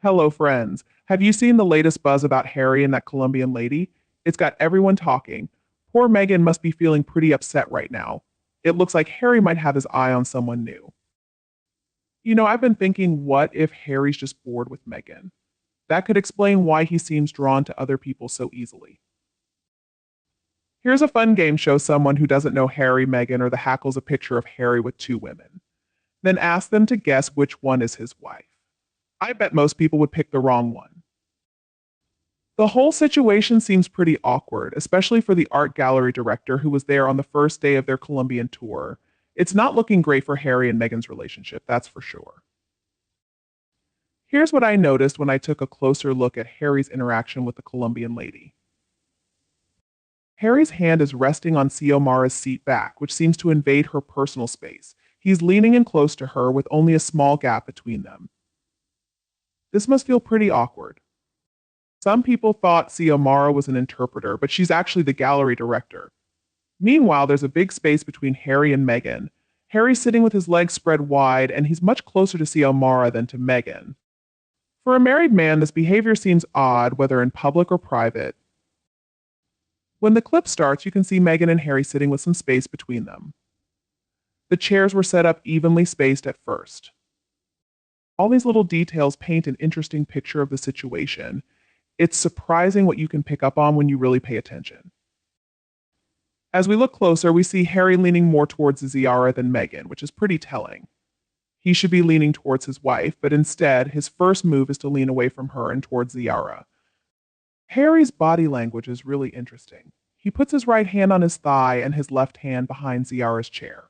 Hello, friends. Have you seen the latest buzz about Harry and that Colombian lady? It's got everyone talking. Poor Megan must be feeling pretty upset right now. It looks like Harry might have his eye on someone new. I've been thinking, what if Harry's just bored with Megan? That could explain why he seems drawn to other people so easily. Here's a fun game show someone who doesn't know Harry, Megan, or the hackles a picture of Harry with two women. Then ask them to guess which one is his wife. I bet most people would pick the wrong one. The whole situation seems pretty awkward, especially for the art gallery director who was there on the first day of their Colombian tour. It's not looking great for Harry and Meghan's relationship, that's for sure. Here's what I noticed when I took a closer look at Harry's interaction with the Colombian lady. Harry's hand is resting on Xiomara's seat back, which seems to invade her personal space. He's leaning in close to her with only a small gap between them. This must feel pretty awkward. Some people thought Xiomara was an interpreter, but she's actually the gallery director. Meanwhile, there's a big space between Harry and Meghan. Harry's sitting with his legs spread wide, and he's much closer to Xiomara than to Meghan. For a married man, this behavior seems odd, whether in public or private. When the clip starts, you can see Meghan and Harry sitting with some space between them. The chairs were set up evenly spaced at first. All these little details paint an interesting picture of the situation. It's surprising what you can pick up on when you really pay attention. As we look closer, we see Harry leaning more towards Ziara than Meghan, which is pretty telling. He should be leaning towards his wife, but instead, his first move is to lean away from her and towards Ziara. Harry's body language is really interesting. He puts his right hand on his thigh and his left hand behind Ziara's chair.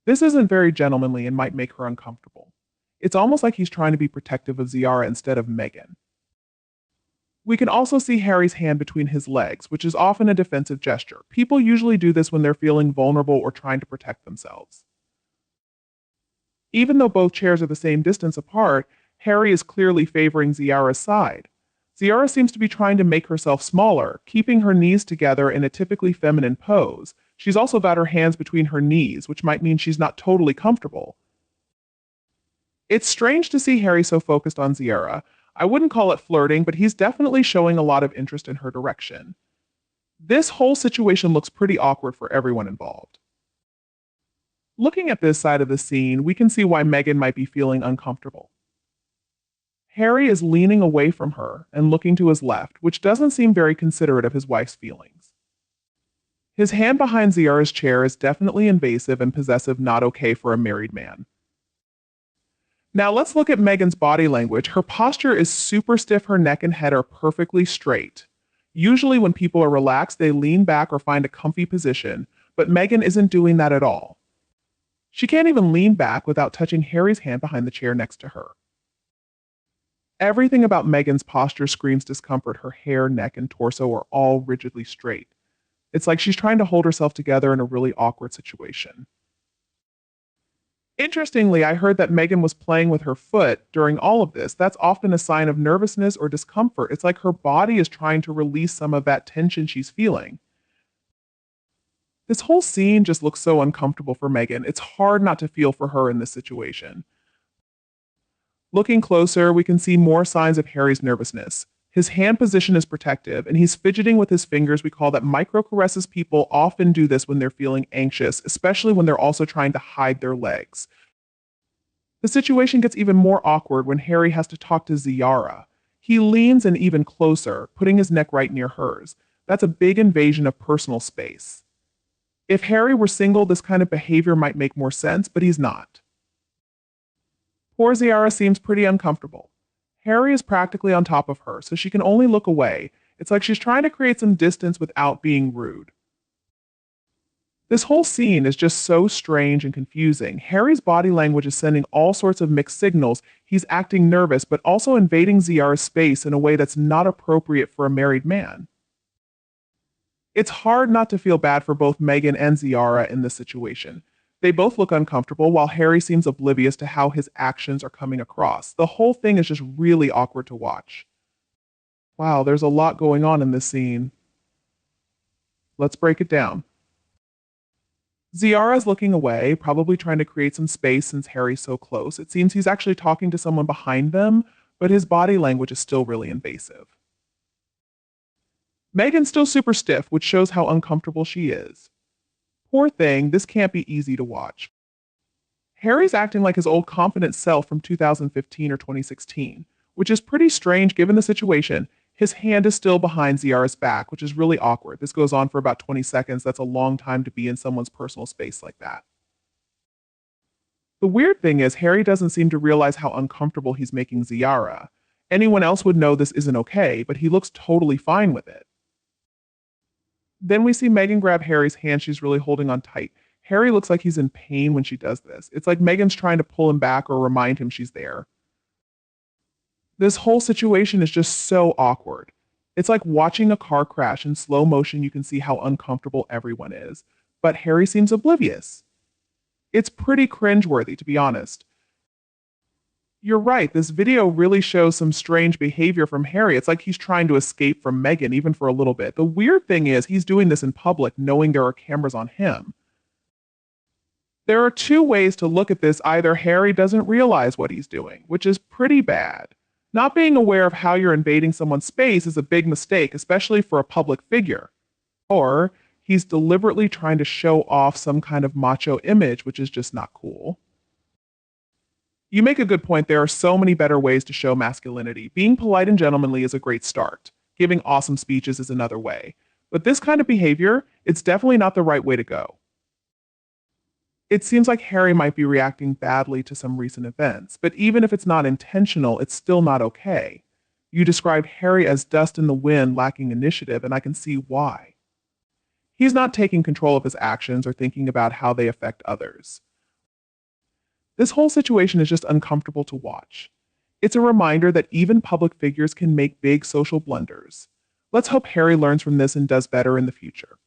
This isn't very gentlemanly and might make her uncomfortable. It's almost like he's trying to be protective of Ziara instead of Meghan. We can also see Harry's hand between his legs, which is often a defensive gesture. People usually do this when they're feeling vulnerable or trying to protect themselves. Even though both chairs are the same distance apart, Harry is clearly favoring Ziara's side. Ziara seems to be trying to make herself smaller, keeping her knees together in a typically feminine pose. She's also got her hands between her knees, which might mean she's not totally comfortable. It's strange to see Harry so focused on Ziara. I wouldn't call it flirting, but he's definitely showing a lot of interest in her direction. This whole situation looks pretty awkward for everyone involved. Looking at this side of the scene, we can see why Meghan might be feeling uncomfortable. Harry is leaning away from her and looking to his left, which doesn't seem very considerate of his wife's feelings. His hand behind Ziara's chair is definitely invasive and possessive, not okay for a married man. Now let's look at Meghan's body language. Her posture is super stiff, her neck and head are perfectly straight. Usually when people are relaxed, they lean back or find a comfy position, but Meghan isn't doing that at all. She can't even lean back without touching Harry's hand behind the chair next to her. Everything about Meghan's posture screams discomfort. Her hair, neck, and torso are all rigidly straight. It's like she's trying to hold herself together in a really awkward situation. Interestingly, I heard that Meghan was playing with her foot during all of this. That's often a sign of nervousness or discomfort. It's like her body is trying to release some of that tension she's feeling. This whole scene just looks so uncomfortable for Meghan. It's hard not to feel for her in this situation. Looking closer, we can see more signs of Harry's nervousness. His hand position is protective, and he's fidgeting with his fingers. We call that micro caresses. People often do this when they're feeling anxious, especially when they're also trying to hide their legs. The situation gets even more awkward when Harry has to talk to Ziara. He leans in even closer, putting his neck right near hers. That's a big invasion of personal space. If Harry were single, this kind of behavior might make more sense, but he's not. Poor Ziara seems pretty uncomfortable. Harry is practically on top of her, so she can only look away. It's like she's trying to create some distance without being rude. This whole scene is just so strange and confusing. Harry's body language is sending all sorts of mixed signals. He's acting nervous, but also invading Ziara's space in a way that's not appropriate for a married man. It's hard not to feel bad for both Meghan and Ziara in this situation. They both look uncomfortable, while Harry seems oblivious to how his actions are coming across. The whole thing is just really awkward to watch. Wow, there's a lot going on in this scene. Let's break it down. Ziara's looking away, probably trying to create some space since Harry's so close. It seems he's actually talking to someone behind them, but his body language is still really invasive. Meghan's still super stiff, which shows how uncomfortable she is. Poor thing, this can't be easy to watch. Harry's acting like his old confident self from 2015 or 2016, which is pretty strange given the situation. His hand is still behind Ziara's back, which is really awkward. This goes on for about 20 seconds. That's a long time to be in someone's personal space like that. The weird thing is, Harry doesn't seem to realize how uncomfortable he's making Ziara. Anyone else would know this isn't okay, but he looks totally fine with it. Then we see Meghan grab Harry's hand she's really holding on tight. Harry looks like he's in pain when she does this. It's like Meghan's trying to pull him back or remind him she's there. This whole situation is just so awkward. It's like watching a car crash in slow motion. You can see how uncomfortable everyone is, but Harry seems oblivious. It's pretty cringeworthy, to be honest. You're right, this video really shows some strange behavior from Harry. It's like he's trying to escape from Meghan, even for a little bit. The weird thing is, he's doing this in public, knowing there are cameras on him. There are two ways to look at this. Either Harry doesn't realize what he's doing, which is pretty bad. Not being aware of how you're invading someone's space is a big mistake, especially for a public figure. Or he's deliberately trying to show off some kind of macho image, which is just not cool. You make a good point. There are so many better ways to show masculinity. Being polite and gentlemanly is a great start. Giving awesome speeches is another way. But this kind of behavior, it's definitely not the right way to go. It seems like Harry might be reacting badly to some recent events, but even if it's not intentional, it's still not okay. You describe Harry as dust in the wind, lacking initiative, and I can see why. He's not taking control of his actions or thinking about how they affect others. This whole situation is just uncomfortable to watch. It's a reminder that even public figures can make big social blunders. Let's hope Harry learns from this and does better in the future.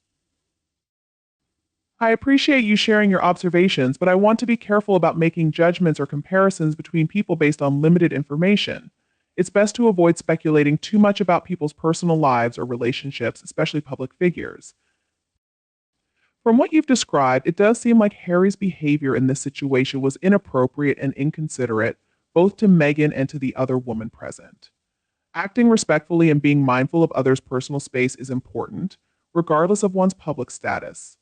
I appreciate you sharing your observations, but I want to be careful about making judgments or comparisons between people based on limited information. It's best to avoid speculating too much about people's personal lives or relationships, especially public figures. From what you've described, it does seem like Harry's behavior in this situation was inappropriate and inconsiderate, both to Meghan and to the other woman present. Acting respectfully and being mindful of others' personal space is important, regardless of one's public status.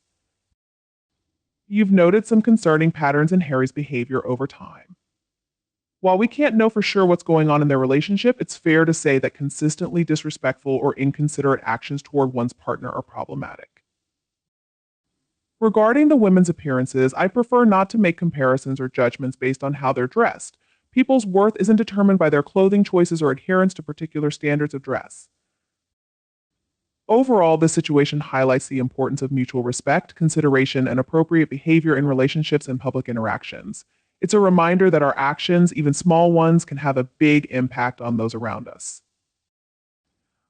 You've noted some concerning patterns in Harry's behavior over time. While we can't know for sure what's going on in their relationship, it's fair to say that consistently disrespectful or inconsiderate actions toward one's partner are problematic. Regarding the women's appearances, I prefer not to make comparisons or judgments based on how they're dressed. People's worth isn't determined by their clothing choices or adherence to particular standards of dress. Overall, this situation highlights the importance of mutual respect, consideration, and appropriate behavior in relationships and public interactions. It's a reminder that our actions, even small ones, can have a big impact on those around us.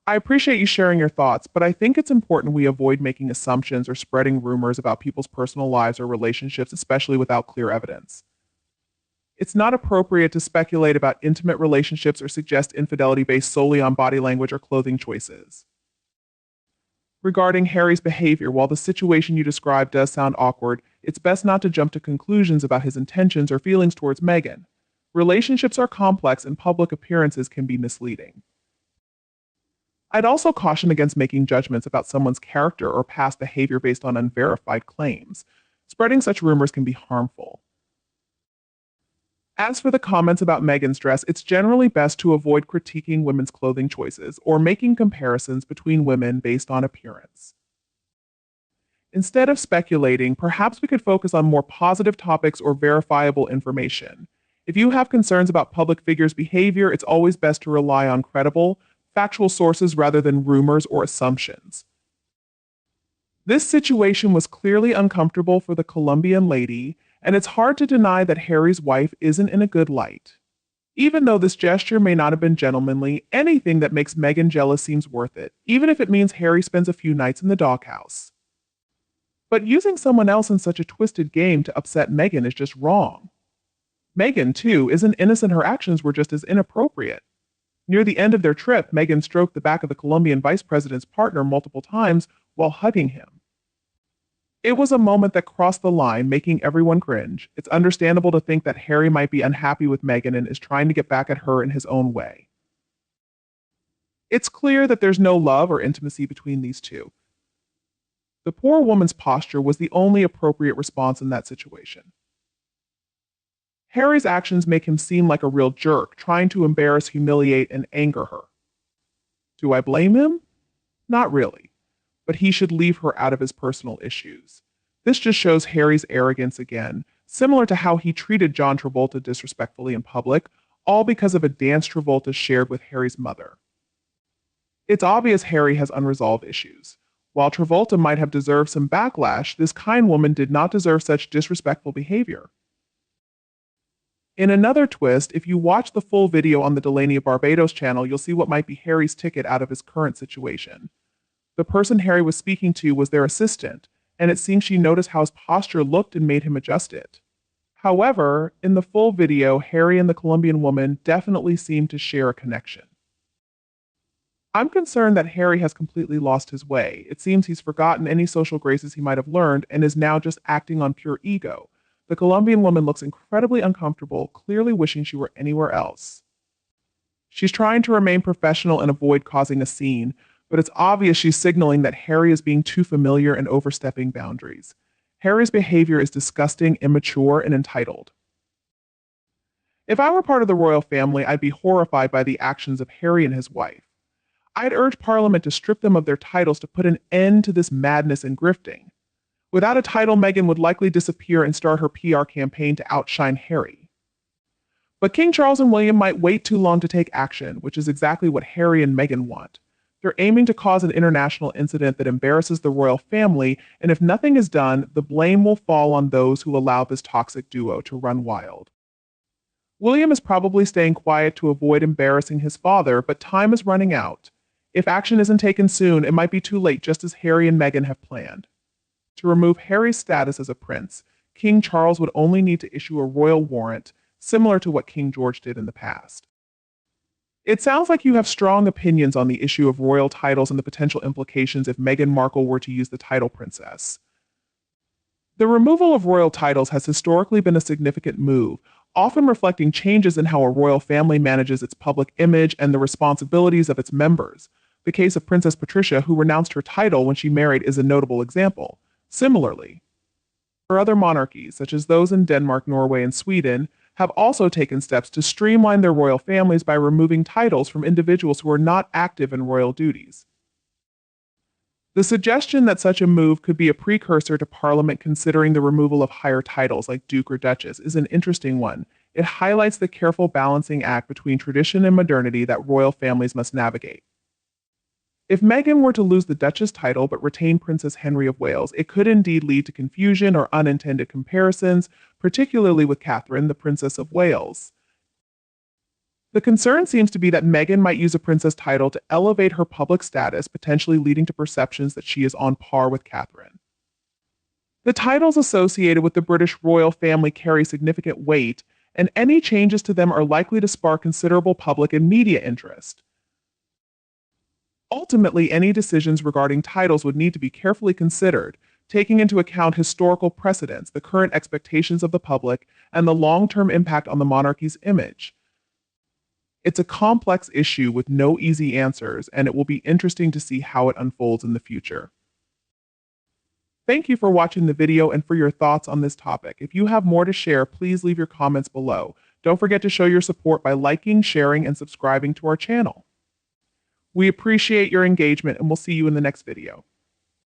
I appreciate you sharing your thoughts, but I think it's important we avoid making assumptions or spreading rumors about people's personal lives or relationships, especially without clear evidence. It's not appropriate to speculate about intimate relationships or suggest infidelity based solely on body language or clothing choices. Regarding Harry's behavior, while the situation you described does sound awkward, it's best not to jump to conclusions about his intentions or feelings towards Meghan. Relationships are complex and public appearances can be misleading. I'd also caution against making judgments about someone's character or past behavior based on unverified claims. Spreading such rumors can be harmful. As for the comments about Meghan's dress, it's generally best to avoid critiquing women's clothing choices or making comparisons between women based on appearance. Instead of speculating, perhaps we could focus on more positive topics or verifiable information. If you have concerns about public figures' behavior, it's always best to rely on credible, factual sources rather than rumors or assumptions. This situation was clearly uncomfortable for the Colombian lady, and it's hard to deny that Harry's wife isn't in a good light. Even though this gesture may not have been gentlemanly, anything that makes Meghan jealous seems worth it, even if it means Harry spends a few nights in the doghouse. But using someone else in such a twisted game to upset Meghan is just wrong. Meghan, too, isn't innocent. Her actions were just as inappropriate. Near the end of their trip, Meghan stroked the back of the Colombian vice president's partner multiple times while hugging him. It was a moment that crossed the line, making everyone cringe. It's understandable to think that Harry might be unhappy with Meghan and is trying to get back at her in his own way. It's clear that there's no love or intimacy between these two. The poor woman's posture was the only appropriate response in that situation. Harry's actions make him seem like a real jerk, trying to embarrass, humiliate, and anger her. Do I blame him? Not really, but he should leave her out of his personal issues. This just shows Harry's arrogance again, similar to how he treated John Travolta disrespectfully in public, all because of a dance Travolta shared with Harry's mother. It's obvious Harry has unresolved issues. While Travolta might have deserved some backlash, this kind woman did not deserve such disrespectful behavior. In another twist, if you watch the full video on the Delaney of Barbados channel, you'll see what might be Harry's ticket out of his current situation. The person Harry was speaking to was their assistant, and it seems she noticed how his posture looked and made him adjust it. However, in the full video, Harry and the Colombian woman definitely seem to share a connection. I'm concerned that Harry has completely lost his way. It seems he's forgotten any social graces he might have learned and is now just acting on pure ego. The Colombian woman looks incredibly uncomfortable, clearly wishing she were anywhere else. She's trying to remain professional and avoid causing a scene, but it's obvious she's signaling that Harry is being too familiar and overstepping boundaries. Harry's behavior is disgusting, immature, and entitled. If I were part of the royal family, I'd be horrified by the actions of Harry and his wife. I'd urge Parliament to strip them of their titles to put an end to this madness and grifting. Without a title, Meghan would likely disappear and start her PR campaign to outshine Harry. But King Charles and William might wait too long to take action, which is exactly what Harry and Meghan want. They're aiming to cause an international incident that embarrasses the royal family, and if nothing is done, the blame will fall on those who allow this toxic duo to run wild. William is probably staying quiet to avoid embarrassing his father, but time is running out. If action isn't taken soon, it might be too late, just as Harry and Meghan have planned. To remove Harry's status as a prince, King Charles would only need to issue a royal warrant, similar to what King George did in the past. It sounds like you have strong opinions on the issue of royal titles and the potential implications if Meghan Markle were to use the title princess. The removal of royal titles has historically been a significant move, often reflecting changes in how a royal family manages its public image and the responsibilities of its members. The case of Princess Patricia, who renounced her title when she married, is a notable example. Similarly, other monarchies, such as those in Denmark, Norway, and Sweden, have also taken steps to streamline their royal families by removing titles from individuals who are not active in royal duties. The suggestion that such a move could be a precursor to Parliament considering the removal of higher titles like Duke or Duchess is an interesting one. It highlights the careful balancing act between tradition and modernity that royal families must navigate. If Meghan were to lose the Duchess title but retain Princess Henry of Wales, it could indeed lead to confusion or unintended comparisons, particularly with Catherine, the Princess of Wales. The concern seems to be that Meghan might use a princess title to elevate her public status, potentially leading to perceptions that she is on par with Catherine. The titles associated with the British royal family carry significant weight, and any changes to them are likely to spark considerable public and media interest. Ultimately, any decisions regarding titles would need to be carefully considered, taking into account historical precedents, the current expectations of the public, and the long-term impact on the monarchy's image. It's a complex issue with no easy answers, and it will be interesting to see how it unfolds in the future. Thank you for watching the video and for your thoughts on this topic. If you have more to share, please leave your comments below. Don't forget to show your support by liking, sharing, and subscribing to our channel. We appreciate your engagement, and we'll see you in the next video.